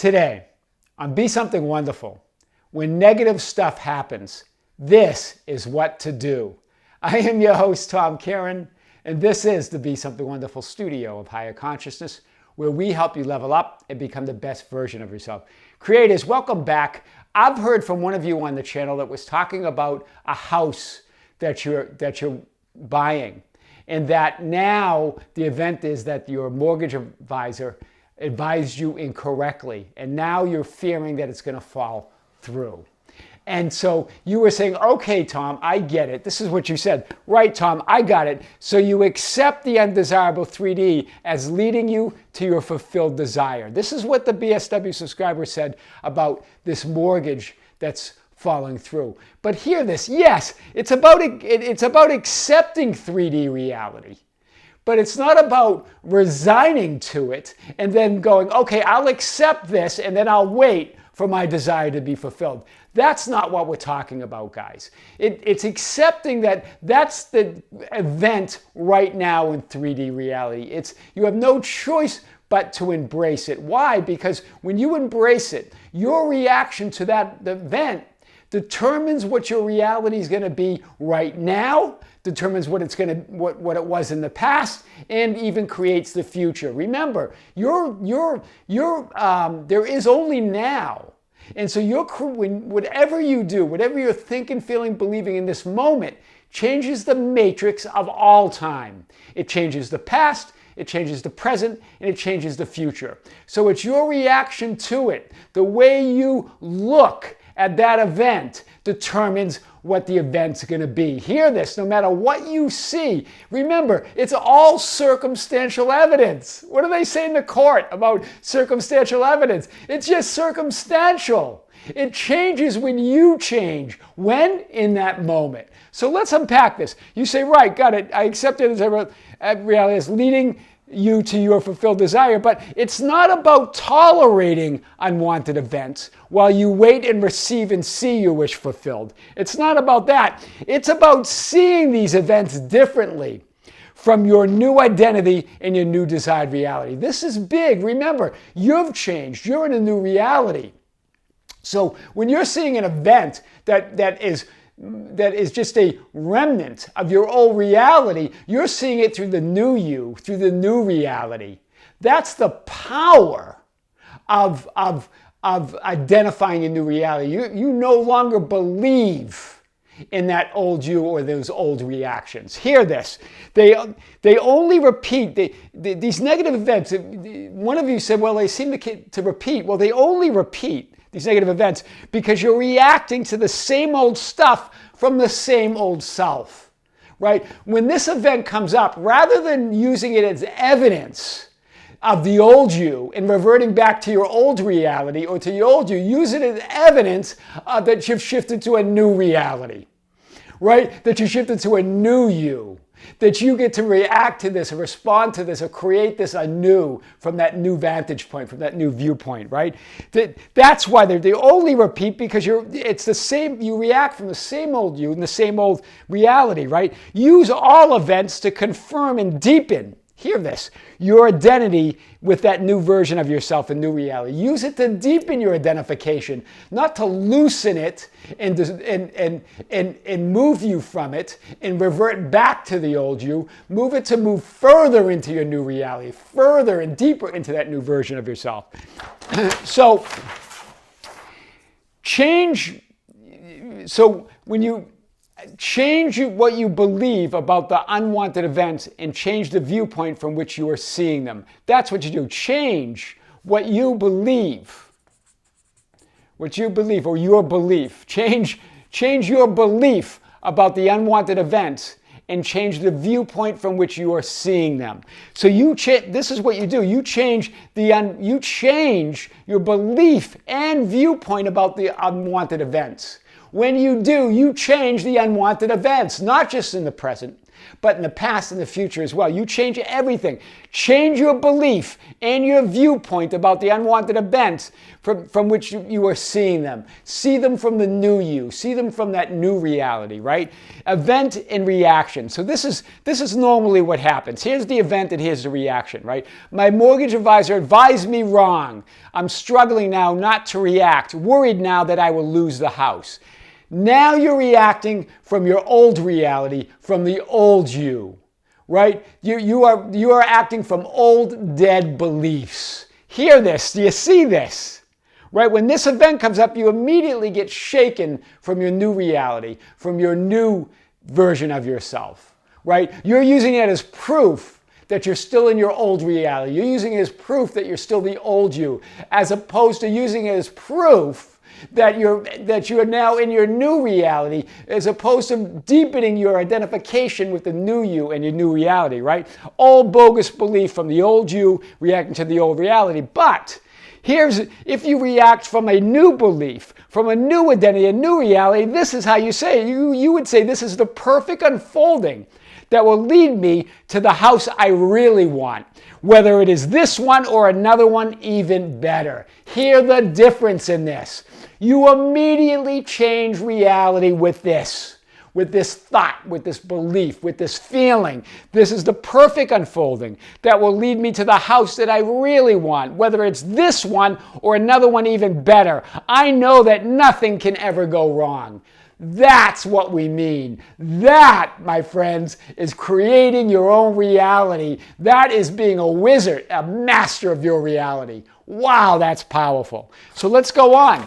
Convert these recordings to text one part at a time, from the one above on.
Today, on Be Something Wonderful, when negative stuff happens, this is what to do. I am your host, Tom Kieran, and this is the Be Something Wonderful studio of higher consciousness, where we help you level up and become the best version of yourself. Creators, welcome back. I've heard from one of you on the channel that was talking about a house that you're buying, and that now the event is that your mortgage advisor advised you incorrectly, and now you're fearing that it's going to fall through. And so you were saying, okay, Tom, I get it. This is what you said. Right, Tom, I got it. So you accept the undesirable 3D as leading you to your fulfilled desire. This is what the BSW subscriber said about this mortgage that's falling through. But hear this. Yes, it's about accepting 3D reality. But it's not about resigning to it and then going, okay, I'll accept this and then I'll wait for my desire to be fulfilled. That's not what we're talking about, guys. It's accepting that that's the event right now in 3D reality. You have no choice but to embrace it. Why? Because when you embrace it, your reaction to that event determines what your reality is going to be right now, determines what it was in the past, and even creates the future. Remember, there is only now. And so whatever you do, whatever you're thinking, feeling, believing in this moment, changes the matrix of all time. It changes the past, it changes the present, and it changes the future. So it's your reaction to it. The way you look at that event determines what the event's going to be. Hear this, no matter what you see. Remember, it's all circumstantial evidence. What do they say in the court about circumstantial evidence? It's just circumstantial. It changes when you change. When? In that moment. So let's unpack this. You say, right, got it. I accept it as a reality as leading you to your fulfilled desire, but it's not about tolerating unwanted events while you wait and receive and see your wish fulfilled. It's not about that. It's about seeing these events differently from your new identity and your new desired reality. This is big. Remember, you've changed. You're in a new reality. So when you're seeing an event that is just a remnant of your old reality, you're seeing it through the new you, through the new reality. That's the power of identifying a new reality. You no longer believe in that old you or those old reactions. Hear this. They only repeat. These negative events, one of you said, well, they seem to repeat. Well, they only repeat these negative events because you're reacting to the same old stuff from the same old self, right? When this event comes up, rather than using it as evidence of the old you and reverting back to your old reality or to the old you, use it as evidence that you've shifted to a new reality, right? That you shifted to a new you. That you get to react to this or respond to this or create this anew from that new vantage point, from that new viewpoint, right? That's why they only repeat because it's the same, you react from the same old you and the same old reality, right? Use all events to confirm and deepen, hear this, your identity with that new version of yourself and new reality. Use it to deepen your identification, not to loosen it and move you from it and revert back to the old you. Move it to move further into your new reality, further and deeper into that new version of yourself. So when you change what you believe about the unwanted events and change the viewpoint from which you are seeing them. That's what you do. Change what you believe. What you believe or your belief. Change your belief about the unwanted events and change the viewpoint from which you are seeing them. So this is what you do. You change your belief and viewpoint about the unwanted events. When you do, you change the unwanted events, not just in the present, but in the past and the future as well. You change everything. Change your belief and your viewpoint about the unwanted events from which you are seeing them. See them from the new you. See them from that new reality, right? Event and reaction. So this is normally what happens. Here's the event and here's the reaction, right? My mortgage advisor advised me wrong. I'm struggling now not to react, worried now that I will lose the house. Now you're reacting from your old reality, from the old you, right? You are acting from old dead beliefs. Hear this. Do you see this? Right? When this event comes up, you immediately get shaken from your new reality, from your new version of yourself, right? You're using it as proof that you're still in your old reality. You're using it as proof that you're still the old you, as opposed to using it as proof that you're now in your new reality, as opposed to deepening your identification with the new you and your new reality, right? Old bogus belief from the old you reacting to the old reality. But if you react from a new belief, from a new identity, a new reality, this is how you say it. You would say this is the perfect unfolding that will lead me to the house I really want, whether it is this one or another one, even better. Hear the difference in this. You immediately change reality with this thought, with this belief, with this feeling. This is the perfect unfolding that will lead me to the house that I really want, whether it's this one or another one even better. I know that nothing can ever go wrong. That's what we mean. That, my friends, is creating your own reality. That is being a wizard, a master of your reality. Wow, that's powerful. So let's go on.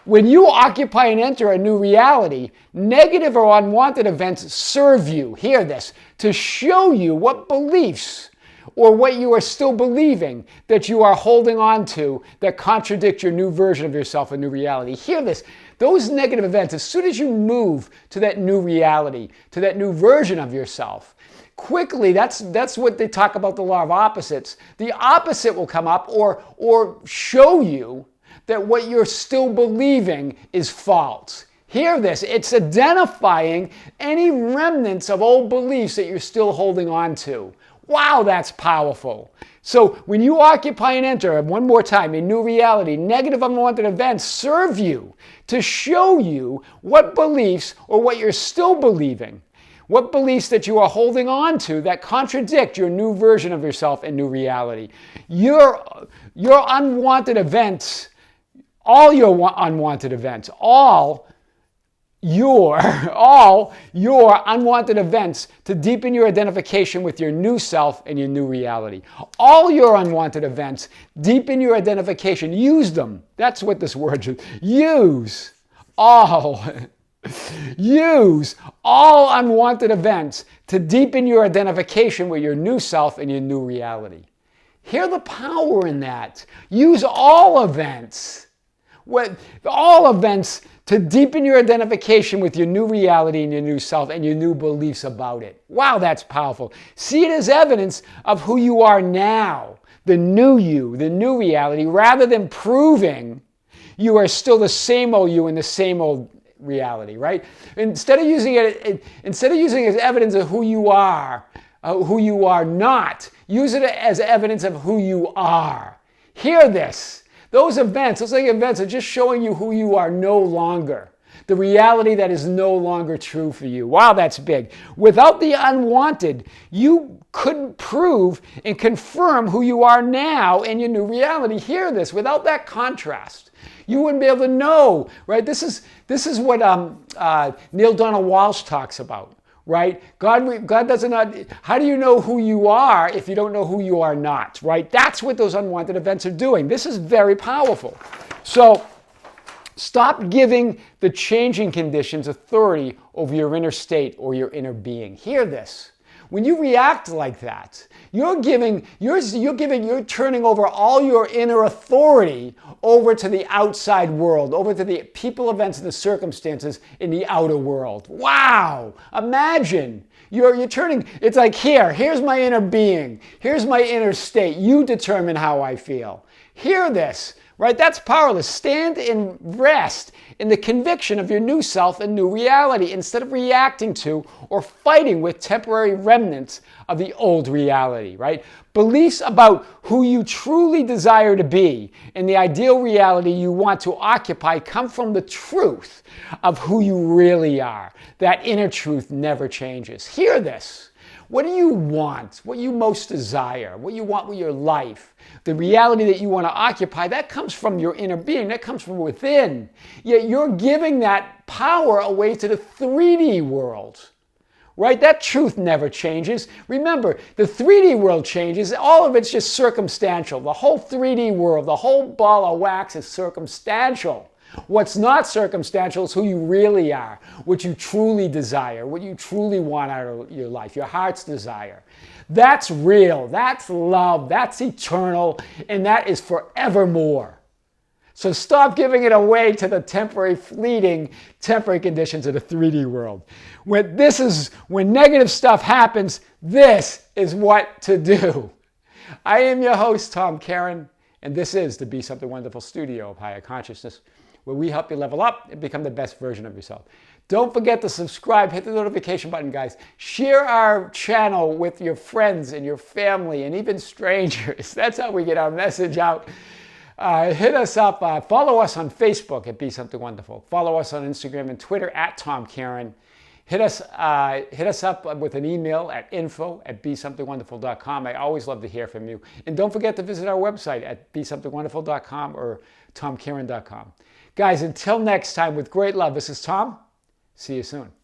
When you occupy and enter a new reality, negative or unwanted events serve you, hear this, to show you what beliefs or what you are still believing that you are holding on to that contradict your new version of yourself, a new reality. Hear this. Those negative events, as soon as you move to that new reality, to that new version of yourself, quickly, that's what they talk about the law of opposites. The opposite will come up or show you that what you're still believing is false. Hear this. It's identifying any remnants of old beliefs that you're still holding on to. Wow, that's powerful. So when you occupy and enter, one more time, a new reality, negative unwanted events serve you to show you what beliefs or what you're still believing, what beliefs that you are holding on to that contradict your new version of yourself and new reality. Your unwanted events, all your unwanted events, all your unwanted events to deepen your identification with your new self and your new reality. All your unwanted events deepen your identification. Use them. That's what this word is. Use all. Use all unwanted events to deepen your identification with your new self and your new reality. Hear the power in that. Use all events. All events to deepen your identification with your new reality and your new self and your new beliefs about it. Wow, that's powerful. See it as evidence of who you are now, the new you, the new reality, rather than proving you are still the same old you in the same old reality, right? Instead of using it as evidence of who you are not, use it as evidence of who you are. Hear this. Those events are just showing you who you are no longer. The reality that is no longer true for you. Wow, that's big. Without the unwanted, you couldn't prove and confirm who you are now in your new reality. Hear this. Without that contrast, you wouldn't be able to know, right? This is what Neil Donald Walsh talks about. Right? God doesn't know. How do you know who you are if you don't know who you are not? Right? That's what those unwanted events are doing. This is very powerful. So stop giving the changing conditions authority over your inner state or your inner being. Hear this. When you react like that, you're turning over all your inner authority over to the outside world, over to the people, events, and the circumstances in the outer world. Wow! Imagine. You're turning, it's like here's my inner being. Here's my inner state. You determine how I feel. Hear this, right? That's powerless. Stand and rest in the conviction of your new self and new reality instead of reacting to or fighting with temporary remnants of the old reality, right? Beliefs about who you truly desire to be and the ideal reality you want to occupy come from the truth of who you really are. That inner truth never changes. Hear this. What do you want? What you most desire? What you want with your life? The reality that you want to occupy, that comes from your inner being. That comes from within. Yet you're giving that power away to the 3D world. Right? That truth never changes. Remember, the 3D world changes. All of it's just circumstantial. The whole 3D world, the whole ball of wax is circumstantial. What's not circumstantial is who you really are, what you truly desire, what you truly want out of your life, your heart's desire. That's real, that's love, that's eternal, and that is forevermore. So stop giving it away to the temporary, fleeting, temporary conditions of the 3D world. When negative stuff happens, this is what to do. I am your host, Tom Karen, and this is the Be Something Wonderful studio of higher consciousness, where we help you level up and become the best version of yourself. Don't forget to subscribe, hit the notification button, guys. Share our channel with your friends and your family and even strangers. That's how we get our message out. Hit us up. Follow us on Facebook at Be Something Wonderful. Follow us on Instagram and Twitter at Tom Karen. Hit us up with an email at info@besomethingwonderful.com. I always love to hear from you. And don't forget to visit our website at besomethingwonderful.com or tomkaren.com. Guys, until next time, with great love, this is Tom. See you soon.